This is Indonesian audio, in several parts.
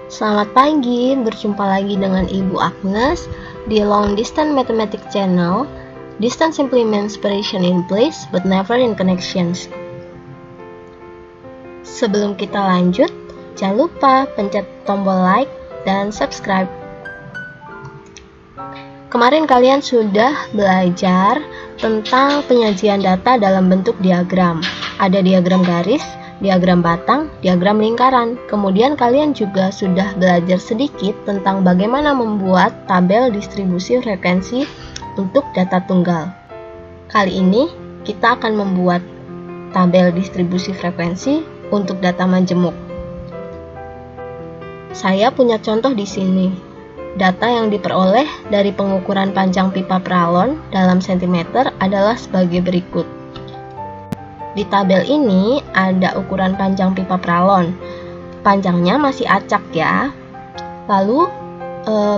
Selamat pagi, berjumpa lagi dengan Ibu Agnes di Long Distance Mathematics Channel. Distance simply means separation in place but never in connections. Sebelum kita lanjut, jangan lupa pencet tombol like dan subscribe. Kemarin kalian sudah belajar tentang penyajian data dalam bentuk diagram. Ada diagram garis, diagram batang, diagram lingkaran. Kemudian kalian juga sudah belajar sedikit tentang bagaimana membuat tabel distribusi frekuensi untuk data tunggal. Kali ini kita akan membuat tabel distribusi frekuensi untuk data majemuk. Saya punya contoh di sini. Data yang diperoleh dari pengukuran panjang pipa pralon dalam sentimeter adalah sebagai berikut. Di tabel ini ada ukuran panjang pipa pralon. Panjangnya masih acak ya. Lalu,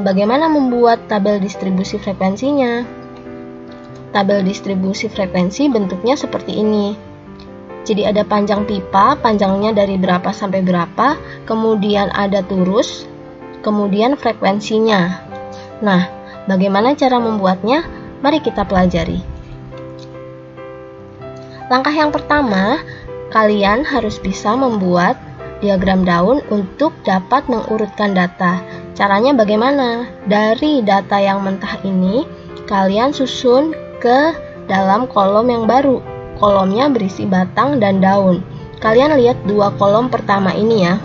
bagaimana membuat tabel distribusi frekuensinya? Tabel distribusi frekuensi bentuknya seperti ini. Jadi ada panjang pipa, panjangnya dari berapa sampai berapa, kemudian ada turus, kemudian frekuensinya. Nah, bagaimana cara membuatnya? Mari kita pelajari. Langkah yang pertama, kalian harus bisa membuat diagram daun untuk dapat mengurutkan data. Caranya bagaimana? Dari data yang mentah ini, kalian susun ke dalam kolom yang baru. Kolomnya berisi batang dan daun. Kalian lihat dua kolom pertama ini ya.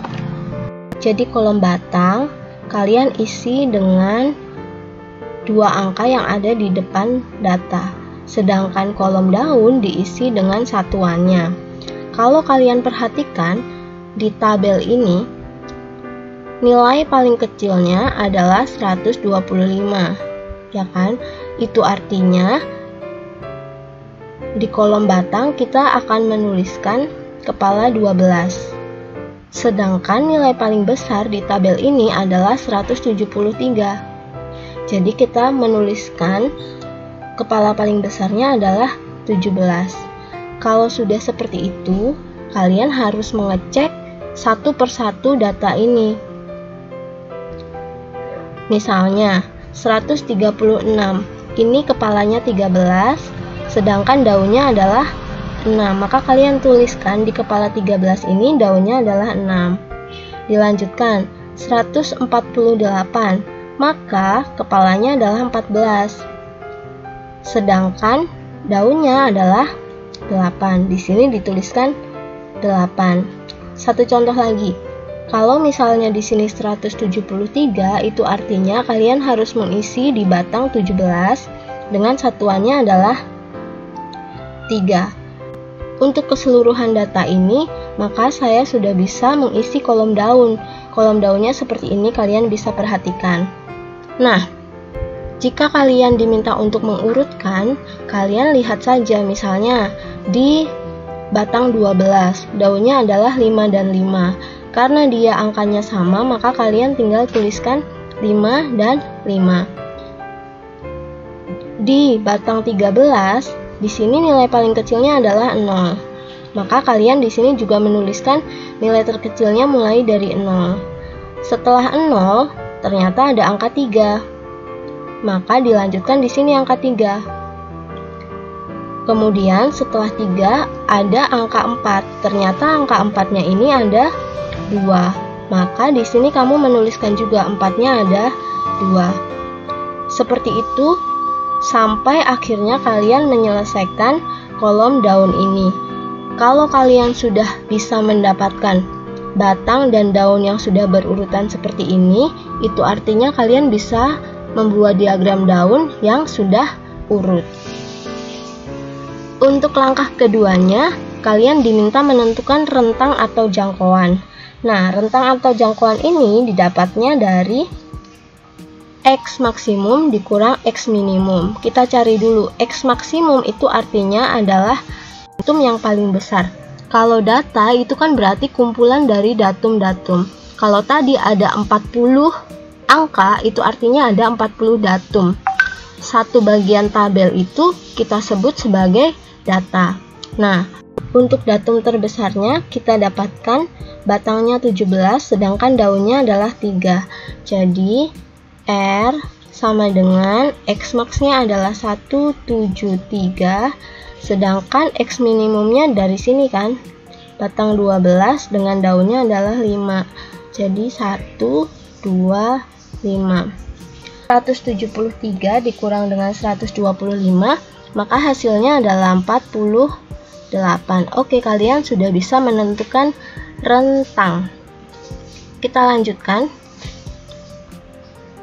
Jadi kolom batang, kalian isi dengan dua angka yang ada di depan data. Sedangkan kolom daun diisi dengan satuannya. Kalau kalian perhatikan di tabel ini, nilai paling kecilnya adalah 125, ya kan? Itu artinya di kolom batang kita akan menuliskan kepala 12. Sedangkan nilai paling besar di tabel ini adalah 173. Jadi kita menuliskan kepala paling besarnya adalah 17. Kalau sudah seperti itu, kalian harus mengecek satu persatu data ini. Misalnya, 136. Ini kepalanya 13, sedangkan daunnya adalah 6. Maka kalian tuliskan di kepala 13 ini daunnya adalah 6. Dilanjutkan, 148. Maka kepalanya adalah 14. Sedangkan daunnya adalah 8. Di sini dituliskan 8. Satu contoh lagi. Kalau misalnya di sini 173, itu artinya kalian harus mengisi di batang 17 dengan satuannya adalah 3. Untuk keseluruhan data ini, maka saya sudah bisa mengisi kolom daun. Kolom daunnya seperti ini, kalian bisa perhatikan. Nah, jika kalian diminta untuk mengurutkan, kalian lihat saja misalnya di batang 12, daunnya adalah 5 dan 5. Karena dia angkanya sama, maka kalian tinggal tuliskan 5 dan 5. Di batang 13, di sini nilai paling kecilnya adalah 0. Maka kalian di sini juga menuliskan nilai terkecilnya mulai dari 0. Setelah 0, ternyata ada angka 3. Maka dilanjutkan di sini angka 3. Kemudian setelah 3 ada angka 4. Ternyata angka 4-nya ini ada 2. Maka di sini kamu menuliskan juga 4-nya ada 2. Seperti itu sampai akhirnya kalian menyelesaikan kolom daun ini. Kalau kalian sudah bisa mendapatkan batang dan daun yang sudah berurutan seperti ini, itu artinya kalian bisa membuat diagram daun yang sudah urut. Untuk langkah keduanya, kalian diminta menentukan rentang atau jangkauan. Nah, rentang atau jangkauan ini didapatnya dari X maksimum dikurang X minimum. Kita cari dulu, X maksimum itu artinya adalah datum yang paling besar. Kalau data itu kan berarti kumpulan dari datum-datum. Kalau tadi ada 40 angka, itu artinya ada 40 datum. Satu bagian tabel itu kita sebut sebagai data. Nah, Untuk datum terbesarnya kita dapatkan batangnya 17 sedangkan daunnya adalah 3. Jadi R sama dengan X max-nya adalah 173 sedangkan X minimumnya dari sini kan. Batang 12 dengan daunnya adalah 5. Jadi 1, 2, 5. 173 dikurang dengan 125 maka hasilnya adalah 48. Oke, kalian sudah bisa menentukan rentang. Kita lanjutkan.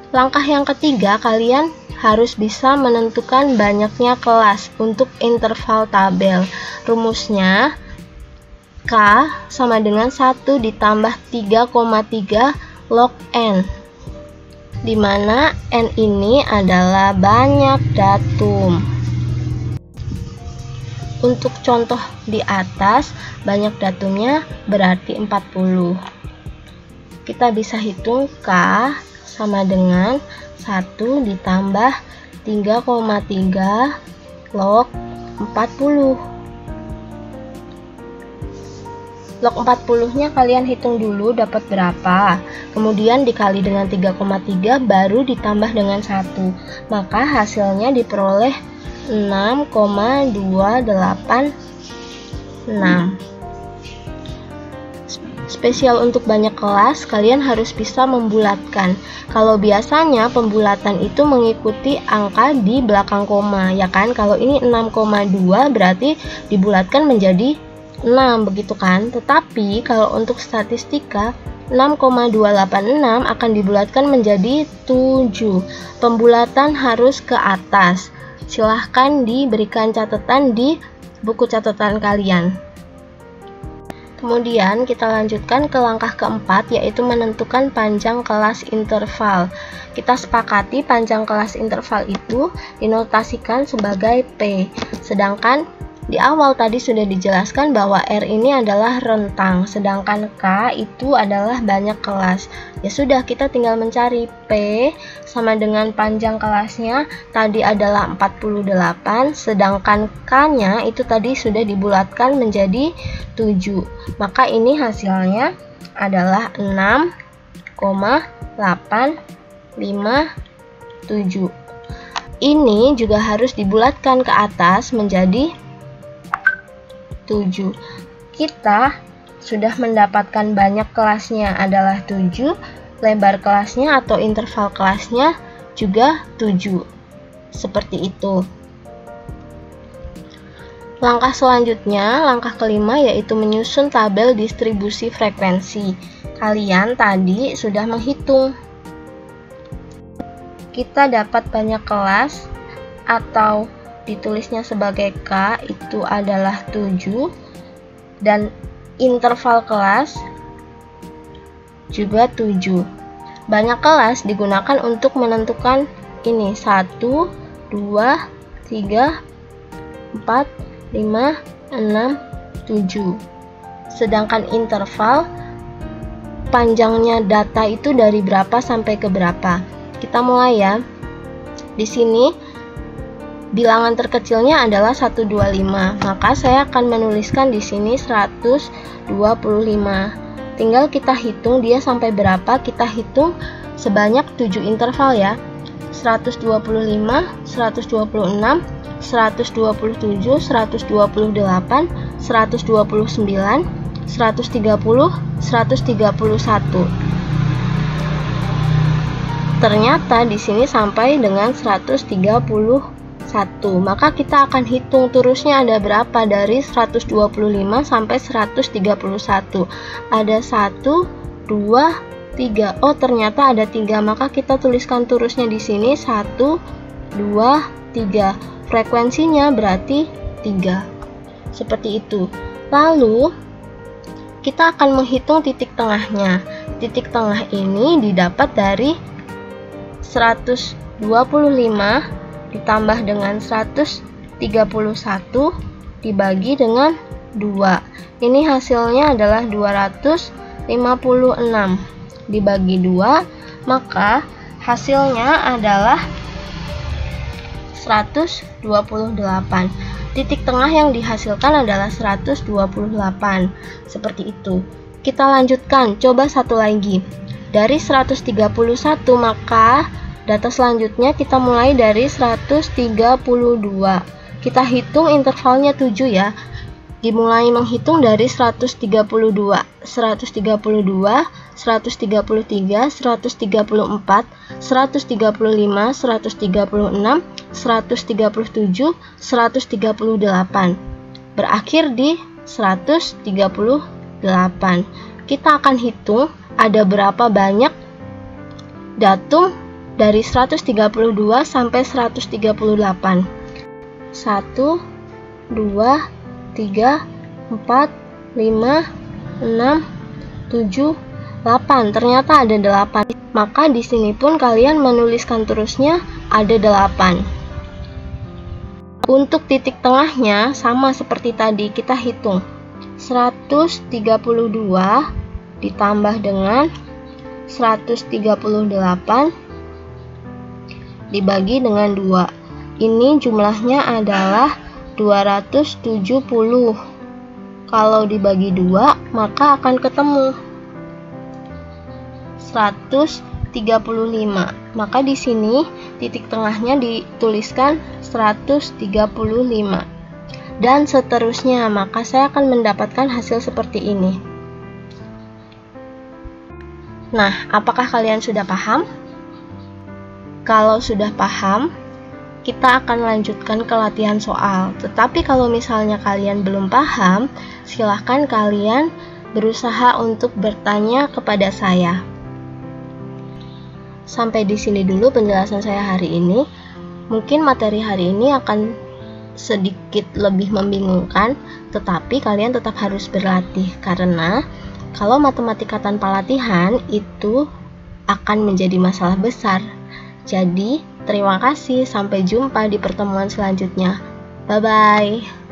Langkah yang ketiga, kalian harus bisa menentukan banyaknya kelas untuk interval tabel. Rumusnya K sama dengan 1 ditambah 3,3 log N, di mana N ini adalah banyak datum. Untuk contoh di atas, banyak datumnya berarti 40. Kita bisa hitung K sama dengan 1 ditambah 3,3 log 40. Log 40-nya kalian hitung dulu dapat berapa. Kemudian dikali dengan 3,3 baru ditambah dengan 1. Maka hasilnya diperoleh 6,286. Spesial untuk banyak kelas, kalian harus bisa membulatkan. Kalau biasanya pembulatan itu mengikuti angka di belakang koma, ya kan? Kalau ini 6,2 berarti dibulatkan menjadi 6, begitu kan? Tetapi kalau untuk statistika 6,286 akan dibulatkan menjadi 7. Pembulatan harus ke atas. Silahkan diberikan catatan di buku catatan kalian. Kemudian kita lanjutkan ke langkah keempat, yaitu menentukan panjang kelas interval. Kita sepakati panjang kelas interval itu dinotasikan sebagai P. Sedangkan di awal tadi sudah dijelaskan bahwa R ini adalah rentang, sedangkan K itu adalah banyak kelas. Ya sudah, kita tinggal mencari P sama dengan panjang kelasnya tadi adalah 48, sedangkan K-nya itu tadi sudah dibulatkan menjadi 7. Maka ini hasilnya adalah 6,857. Ini juga harus dibulatkan ke atas menjadi 7. Kita sudah mendapatkan banyak kelasnya adalah 7, lebar kelasnya atau interval kelasnya juga 7. Seperti itu. Langkah selanjutnya, langkah kelima, yaitu menyusun tabel distribusi frekuensi. Kalian tadi sudah menghitung. Kita dapat banyak kelas atau ditulisnya sebagai K itu adalah 7 dan interval kelas juga 7. Banyak kelas digunakan untuk menentukan ini 1, 2, 3, 4, 5, 6, 7. Sedangkan interval panjangnya data itu dari berapa sampai ke berapa. Kita mulai ya. Di sini bilangan terkecilnya adalah 125, maka saya akan menuliskan di sini 125. Tinggal kita hitung dia sampai berapa, kita hitung sebanyak 7 interval ya. 125, 126, 127, 128, 129, 130, 131. Ternyata di sini sampai dengan 131. Maka kita akan hitung terusnya ada berapa dari 125 sampai 131. Ada 1, 2, 3. Oh, ternyata ada 3. Maka kita tuliskan terusnya di sini 1, 2, 3. Frekuensinya berarti 3. Seperti itu. Lalu kita akan menghitung titik tengahnya. Titik tengah ini didapat dari 125 ditambah dengan 131 dibagi dengan 2. Ini hasilnya adalah 256 dibagi 2, maka hasilnya adalah 128. Titik tengah yang dihasilkan adalah 128. Seperti itu. Kita lanjutkan, coba satu lagi. Dari 131, maka data selanjutnya kita mulai dari 132. Kita hitung intervalnya 7 ya. Dimulai menghitung dari 132, 133, 134, 135, 136, 137, 138. Berakhir di 138. Kita akan hitung ada berapa banyak datum dari 132 sampai 138. 1, 2, 3, 4, 5, 6, 7, 8. Ternyata ada 8. Maka di sini pun kalian menuliskan terusnya ada 8. Untuk titik tengahnya sama seperti tadi, kita hitung 132 ditambah dengan 138 dibagi dengan 2. Ini jumlahnya adalah 270. Kalau dibagi 2, maka akan ketemu 135. Maka di sini titik tengahnya dituliskan 135. Dan seterusnya, maka saya akan mendapatkan hasil seperti ini. Nah, apakah kalian sudah paham? Kalau sudah paham, kita akan lanjutkan ke latihan soal. Tetapi kalau misalnya kalian belum paham, silahkan kalian berusaha untuk bertanya kepada saya. Sampai di sini dulu penjelasan saya hari ini. Mungkin materi hari ini akan sedikit lebih membingungkan, tetapi kalian tetap harus berlatih, karena kalau matematika tanpa latihan itu akan menjadi masalah besar. Jadi, terima kasih, sampai jumpa di pertemuan selanjutnya. Bye-bye.